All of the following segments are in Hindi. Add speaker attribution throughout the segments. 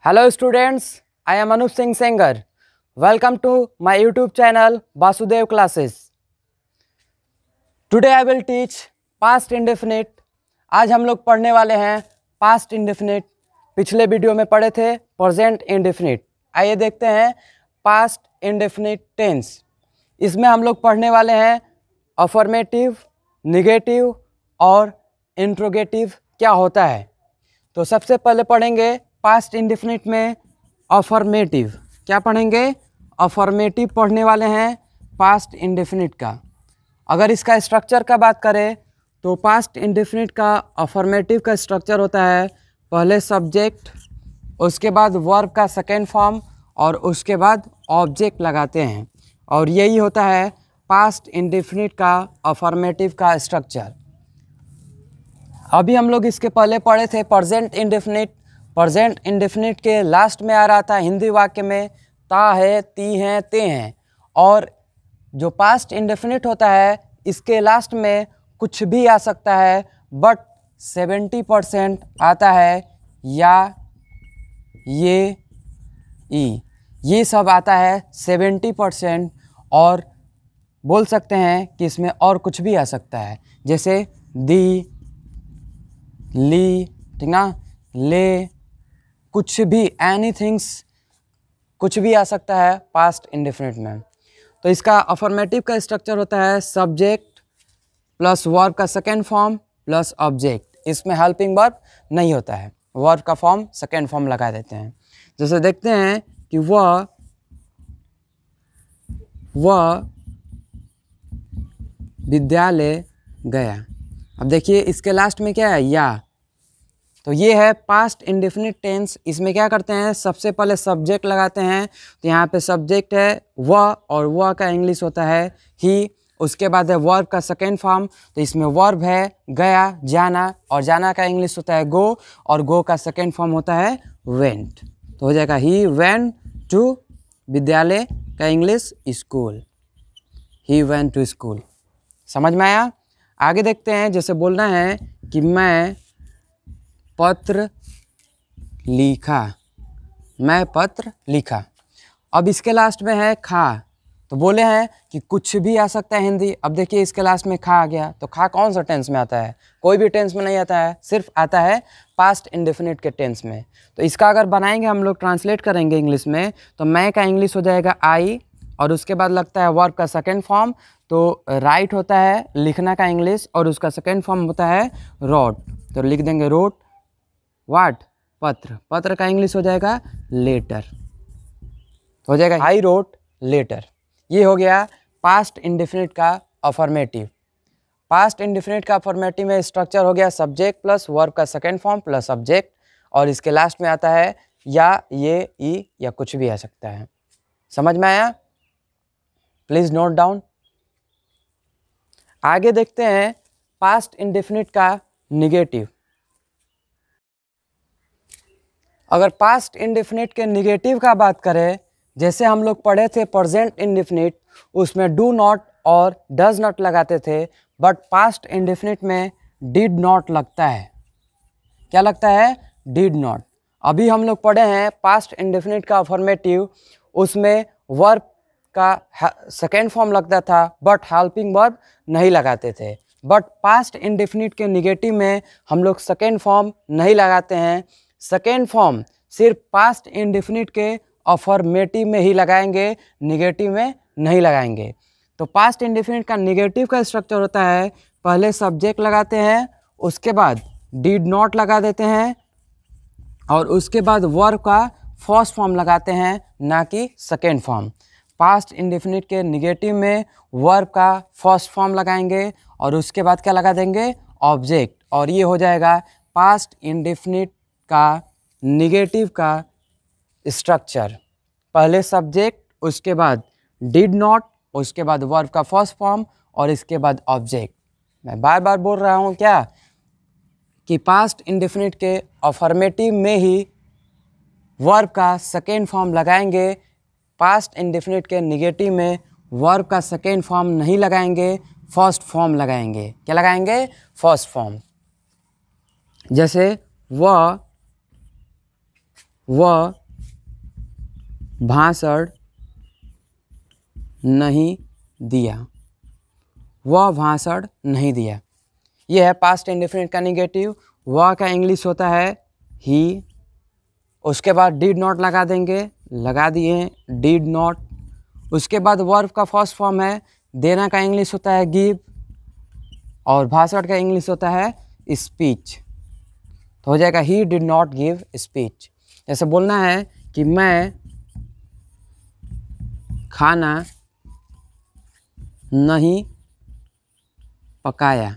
Speaker 1: Hello students, I am Anup Singh Sengar. Welcome to my YouTube channel Vasudev Classes. Today I will teach past indefinite. आज हम लोग पढ़ने वाले हैं past indefinite. पिछले वीडियो में पढ़े थे present indefinite. आइए देखते हैं past indefinite tense. इसमें हम लोग पढ़ने वाले हैं affirmative, negative और interrogative क्या होता है। तो सबसे पहले पढ़ेंगे पास्ट इंडेफिनिट में अफर्मेटिव। क्या पढ़ेंगे? अफर्मेटिव पढ़ने वाले हैं पास्ट इंडेफिनिट का। अगर इसका स्ट्रक्चर का बात करें तो पास्ट इंडेफिनिट का अफर्मेटिव का स्ट्रक्चर होता है पहले सब्जेक्ट, उसके बाद वर्ब का सेकेंड फॉर्म और उसके बाद ऑब्जेक्ट लगाते हैं, और यही होता है पास्ट इंडेफिनिट का अफर्मेटिव का स्ट्रक्चर। अभी हम लोग इसके पहले पढ़े थे प्रेजेंट इंडेफिनिट। प्रेजेंट इंडेफिनिट के लास्ट में आ रहा था हिंदी वाक्य में ता है, ती हैं, ते हैं। और जो पास्ट इंडेफिनिट होता है इसके लास्ट में कुछ भी आ सकता है, बट 70% आता है या, ये सब आता है 70%। और बोल सकते हैं कि इसमें और कुछ भी आ सकता है, जैसे दी, ली, ठीक ना, ले, कुछ भी, एनीथिंग्स, कुछ भी आ सकता है पास्ट इंडेफिनिट में। तो इसका अफर्मेटिव का स्ट्रक्चर होता है सब्जेक्ट प्लस वर्ब का सेकेंड फॉर्म प्लस ऑब्जेक्ट। इसमें हेल्पिंग वर्ब नहीं होता है, वर्ब का फॉर्म सेकेंड फॉर्म लगा देते हैं। जैसे देखते हैं कि वह विद्यालय गया। अब देखिए इसके लास्ट में क्या है, या। तो ये है पास्ट इंडेफिनिट टेंस। इसमें क्या करते हैं, सबसे पहले सब्जेक्ट लगाते हैं। तो यहाँ पे सब्जेक्ट है वह, और वह का इंग्लिश होता है ही। उसके बाद है वर्ब का सेकेंड फॉर्म। तो इसमें वर्ब है गया, जाना, और जाना का इंग्लिश होता है गो, और गो का सेकेंड फॉर्म होता है वेंट। तो हो जाएगा ही वेंट टू विद्यालय का English school, he went to school. समझ में आया? आगे देखते हैं। जैसे बोलना है कि मैं पत्र लिखा, मैं पत्र लिखा। अब इसके लास्ट में है खा। तो बोले हैं कि कुछ भी आ सकता है हिंदी। अब देखिए इसके लास्ट में खा आ गया, तो खा कौन सा टेंस में आता है? कोई भी टेंस में नहीं आता है, सिर्फ आता है पास्ट इंडेफिनिट के टेंस में। तो इसका अगर बनाएंगे हम लोग, ट्रांसलेट करेंगे इंग्लिश में, तो मैं का इंग्लिश हो जाएगा आई, और उसके बाद लगता है वर्ब का सेकेंड फॉर्म। तो राइट होता है लिखना का इंग्लिश, और उसका सेकेंड फॉर्म होता है रोट। तो लिख देंगे रोट वाट, पत्र। पत्र का इंग्लिश हो जाएगा लेटर, हो जाएगा आई रोट लेटर। ये हो गया पास्ट इंडेफिनिट का अफर्मेटिव। पास्ट इंडेफिनिट का अफर्मेटिव में स्ट्रक्चर हो गया सब्जेक्ट प्लस वर्ब का सेकेंड फॉर्म प्लस ऑब्जेक्ट, और इसके लास्ट में आता है या, ये, ई, या कुछ भी आ सकता है। समझ में आया? Please note down. आगे देखते हैं पास्ट इंडेफिनिट का निगेटिव। अगर पास्ट इंडेफिनिट के निगेटिव का बात करें, जैसे हम लोग पढ़े थे प्रेजेंट इंडेफिनिट, उसमें डू नॉट और डज नॉट लगाते थे, बट पास्ट इंडेफिनिट में डिड नॉट लगता है। क्या लगता है? Did not. अभी हम लोग पढ़े हैं पास्ट इंडेफिनिट का अफर्मेटिव, उसमें वर्ब का सेकेंड फॉर्म लगता था, बट हेल्पिंग वर्ब नहीं लगाते थे। बट पास्ट इंडेफिनिट के निगेटिव में हम लोग सेकेंड फॉर्म नहीं लगाते हैं। सेकेंड फॉर्म सिर्फ पास्ट इंडेफिनिट के अफर्मेटिव में ही लगाएंगे, निगेटिव में नहीं लगाएंगे। तो पास्ट इंडेफिनिट का निगेटिव का स्ट्रक्चर होता है पहले सब्जेक्ट लगाते हैं, उसके बाद डिड नॉट लगा देते हैं, और उसके बाद वर्ब का फर्स्ट फॉर्म लगाते हैं, ना कि सेकेंड फॉर्म। पास्ट इंडेफिनिट के निगेटिव में वर्ब का फर्स्ट फॉर्म लगाएंगे, और उसके बाद क्या लगा देंगे? ऑब्जेक्ट। और ये हो जाएगा पास्ट इंडेफिनिट का निगेटिव का स्ट्रक्चर। पहले सब्जेक्ट, उसके बाद डिड नॉट, उसके बाद वर्ब का फर्स्ट फॉर्म, और इसके बाद ऑब्जेक्ट। मैं बार बार बोल रहा हूँ क्या, कि पास्ट इंडेफिनिट के अफर्मेटिव में ही वर्ब का सेकेंड फॉर्म लगाएंगे, पास्ट इंडेफिनिट के निगेटिव में वर्ब का सेकेंड फॉर्म नहीं लगाएंगे, फर्स्ट फॉर्म लगाएंगे। क्या लगाएंगे? First form. जैसे वह भाषण नहीं दिया, वह भाषण नहीं दिया। यह है पास्ट इंडेफिनिट का नेगेटिव। वह का इंग्लिश होता है ही, उसके बाद डिड नॉट लगा देंगे, लगा दिए डिड नॉट। उसके बाद वर्ब का फर्स्ट फॉर्म है, देना का इंग्लिश होता है गिव, और भाषण का इंग्लिश होता है स्पीच। तो हो जाएगा he did not give speech. जैसे बोलना है कि मैं खाना नहीं पकाया,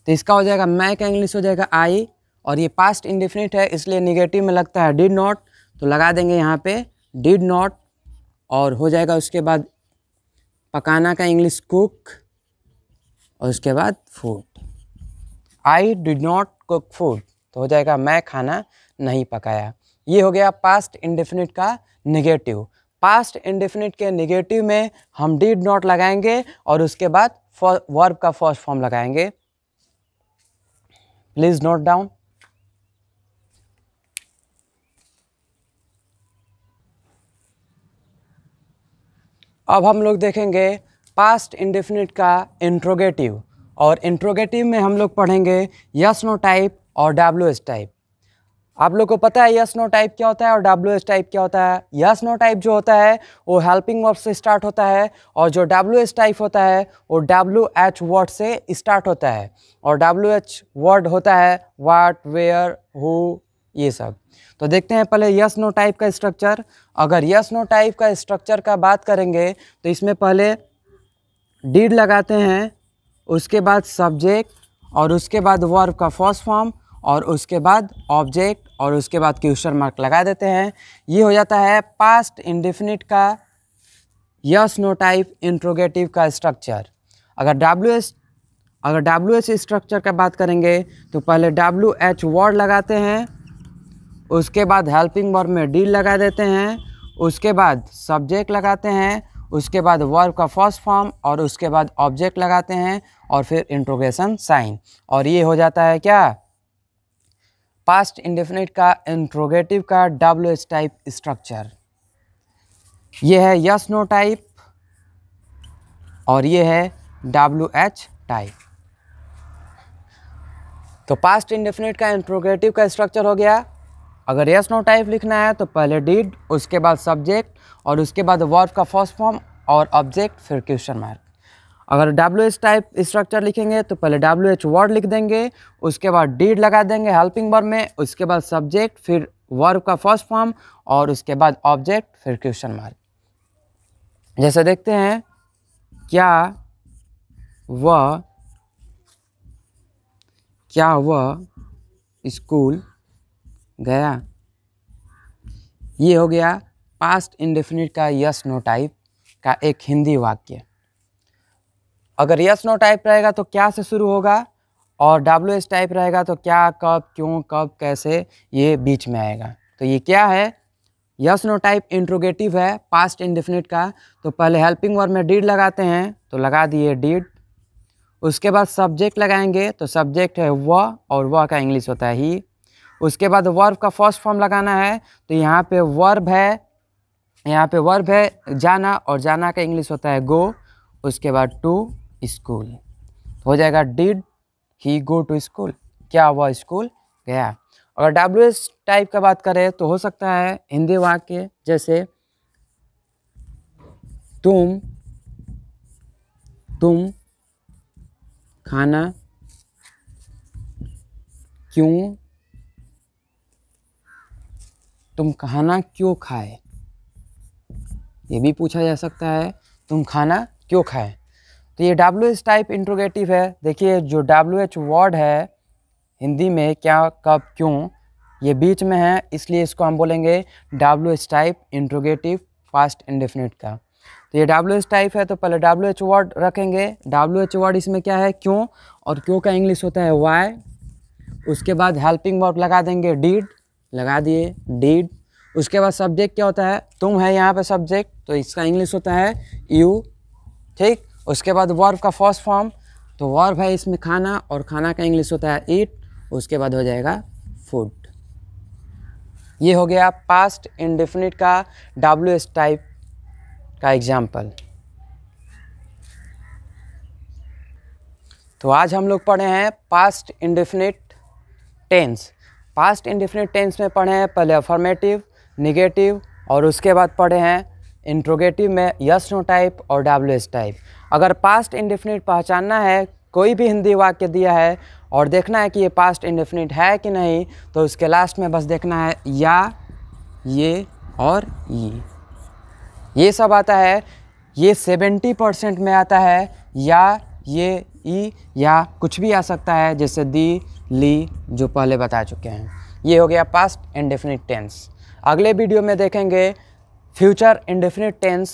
Speaker 1: तो इसका हो जाएगा मैं का इंग्लिश हो जाएगा आई, और ये पास्ट इंडेफिनिट है इसलिए निगेटिव में लगता है डिड नॉट, तो लगा देंगे यहाँ पे डिड नॉट, और हो जाएगा उसके बाद पकाना का इंग्लिश कुक, और उसके बाद food. I did not cook food, तो हो जाएगा मैं खाना नहीं पकाया। ये हो गया पास्ट इंडेफिनिट का नेगेटिव। पास्ट इंडेफिनिट के नेगेटिव में हम डिड नॉट लगाएंगे और उसके बाद वर्ब का फर्स्ट फॉर्म लगाएंगे। Please note down. अब हम लोग देखेंगे पास्ट इंडेफिनिट का इंट्रोगेटिव, और इंट्रोगेटिव में हम लोग पढ़ेंगे यस नो टाइप और WH टाइप। आप लोग को पता है यस नो टाइप क्या होता है और WH टाइप क्या होता है। यस नो टाइप जो होता है वो हेल्पिंग वर्ब से स्टार्ट होता है, और जो WH टाइप होता है वो WH वर्ड से स्टार्ट होता है, और WH वर्ड होता है व्हाट, वेयर, हु, ये सब। तो देखते हैं पहले यस नो टाइप का स्ट्रक्चर। अगर यस नो टाइप का स्ट्रक्चर का बात करेंगे तो इसमें पहले डिड लगाते हैं, उसके बाद सब्जेक्ट, और उसके बाद वर्ब का फर्स्ट फॉर्म, और उसके बाद ऑब्जेक्ट, और उसके बाद क्वेश्चन मार्क लगा देते हैं। ये हो जाता है पास्ट इंडेफिनिट का यस नो टाइप इंट्रोगेटिव का स्ट्रक्चर। अगर WH स्ट्रक्चर का बात करेंगे तो पहले WH वर्ड लगाते हैं, उसके बाद हेल्पिंग वर्ब में डिड लगा देते हैं, उसके बाद सब्जेक्ट लगाते हैं, उसके बाद वर्ब का फर्स्ट फॉर्म, और उसके बाद ऑब्जेक्ट लगाते हैं, और फिर इंट्रोगेशन साइन। और ये हो जाता है क्या पास्ट इंडेफिनिट का इंट्रोगेटिव का WH टाइप स्ट्रक्चर। ये है यस नो टाइप और ये है WH टाइप। तो पास्ट इंडेफिनिट का इंट्रोगेटिव का स्ट्रक्चर हो गया। अगर यस नो टाइप लिखना है तो पहले डिड, उसके बाद सब्जेक्ट, और उसके बाद वर्ब का फर्स्ट फॉर्म और ऑब्जेक्ट, फिर क्वेश्चन मार्क। अगर WH टाइप स्ट्रक्चर लिखेंगे तो पहले WH वर्ड लिख देंगे, उसके बाद डिड लगा देंगे हेल्पिंग वर्ब में, उसके बाद सब्जेक्ट, फिर वर्ब का फर्स्ट फॉर्म, और उसके बाद ऑब्जेक्ट, फिर क्वेश्चन मार्क। जैसे देखते हैं क्या वह स्कूल गया। ये हो गया पास्ट इंडेफिनिट का यस नो टाइप का एक हिंदी वाक्य। अगर यस नो टाइप रहेगा तो क्या से शुरू होगा, और WH टाइप रहेगा तो क्या, कब, क्यों, कब, कैसे, ये बीच में आएगा। तो ये क्या है, यस नो टाइप इंट्रोगेटिव है पास्ट इंडेफिनिट का। तो पहले हेल्पिंग वर्ब में डिड लगाते हैं, तो लगा दिए डिड। उसके बाद सब्जेक्ट लगाएंगे, तो सब्जेक्ट है वह, और वह का इंग्लिश होता है ही। उसके बाद वर्ब का फर्स्ट फॉर्म लगाना है, तो यहाँ पे वर्ब है जाना, और जाना का इंग्लिश होता है गो। उसके बाद टू स्कूल, हो जाएगा did he go to school, क्या वह स्कूल गया। अगर WH टाइप का बात करें तो हो सकता है हिंदी वाक्य, जैसे तुम खाना क्यों खाए, ये भी पूछा जा सकता है, तुम खाना क्यों खाए। तो ये WH टाइप इंट्रोगेटिव है। देखिए जो WH वर्ड है हिंदी में क्या, कब, क्यों, ये बीच में है, इसलिए इसको हम बोलेंगे WH type interrogative past indefinite का। तो ये WH टाइप है तो पहले WH वर्ड रखेंगे। WH वर्ड इसमें क्या है, क्यों, और क्यों का इंग्लिश होता है वाई। उसके बाद हेल्पिंग वर्ब लगा देंगे डिड, लगा दिए डिड। उसके बाद सब्जेक्ट क्या होता है, तुम है यहाँ पे सब्जेक्ट, तो इसका इंग्लिश होता है यू, ठीक। उसके बाद वर्ब का फर्स्ट फॉर्म, तो वर्ब है इसमें खाना, और खाना का इंग्लिश होता है ईट। उसके बाद हो जाएगा फूड। ये हो गया पास्ट इंडेफिनिट का WH टाइप का एग्जाम्पल। तो आज हम लोग पढ़े हैं past indefinite tense. Past indefinite tense में पढ़े हैं पहले अफर्मेटिव, निगेटिव और उसके बाद पढ़े हैं इंट्रोगेटिव में यस नो टाइप और WH टाइप। अगर पास्ट इंडेफिनिट पहचानना है, कोई भी हिंदी वाक्य दिया है और देखना है कि ये पास्ट इंडेफिनिट है कि नहीं, तो उसके लास्ट में बस देखना है या, ये और ये सब आता है। ये 70% में आता है या, ये, ई या कुछ भी आ सकता है, जैसे दी, ली जो पहले बता चुके हैं। ये हो गया पास्ट इंडेफिनिट टेंस। अगले वीडियो में देखेंगे future indefinite tense.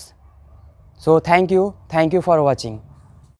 Speaker 1: So thank you for watching.